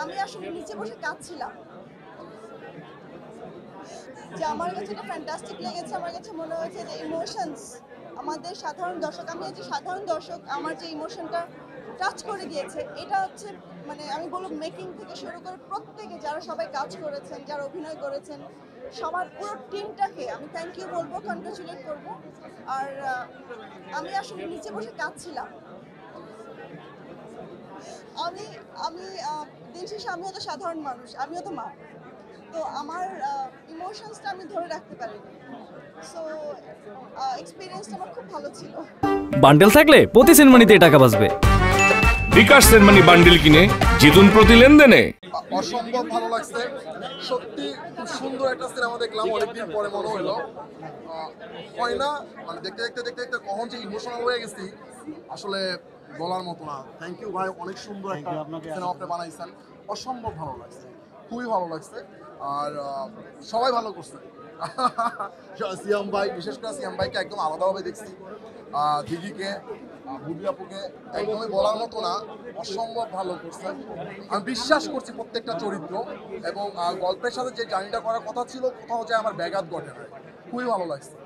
আমি আসলে নিচে বসে কাঁদছিলাম যে আমার কাছে এটা ফ্যান্টাস্টিক লেগেছে। আমার কাছে মনে হয়েছে যে ইমোশনস আমাদের সাধারণ দর্শক, আমি এই যে সাধারণ দর্শক আমার যে ইমোশনটা টাচ করে দিয়েছে, এটা হচ্ছে মানে আমি বলব মেকিং থেকে শুরু করে প্রত্যেকে যারা সবাই কাজ করেছেন, যারা অভিনয় করেছেন, সবার পুরো টিমটাকে আমি থ্যাংক ইউ বলবো, কনগ্রাচুলেট করবো। আর আমি আসলে নিচে বসে কাঁদছিলাম। আমি আমি দিন শেষে আমিও তো সাধারণ মানুষ, আমিও তো মা। তো আমার ইমোশনসটা আমি ধরে রাখতে পারিনি। সো এক্সপেরিয়েন্সটা আমার খুব ভালো ছিল। বান্ডেল থাকলে প্রতি সেনমানিতে টাকা বাঁচবে। বিকাশ সেনমানি বান্ডেল কিনে জিতুন প্রতি লেনদেনে। অসম্ভব ভালো লাগছে, সত্যি খুব সুন্দর একটা সিনেমা দেখলাম, অনেকদিন পরে মনে হলো। হয় না মানে দেখতে দেখতে দেখতে দেখতে কখন যে ইমোশনাল হয়ে গেছি আসলে বলার মতো না। থ্যাংক ইউ ভাই, অনেক সুন্দর একটা সিনেমা আপনি বানাইছেন, অসম্ভব ভালো লাগছে, খুবই ভালো লাগছে। আর সবাই ভালো করছে। সিয়াম ভাই, বিশেষ করে সিয়াম ভাইকে একদম আলাদাভাবে দেখছি, দিদিকে, বুবলি আপুকে একদমই বলার মতো না, অসম্ভব ভালো করছে। আমি বিশ্বাস করছি প্রত্যেকটা চরিত্র, এবং গল্পের সাথে যে জার্নিটা করার কথা ছিল কোথাও যায় আমার ব্যাঘাত ঘটে না, খুবই ভালো লাগছে।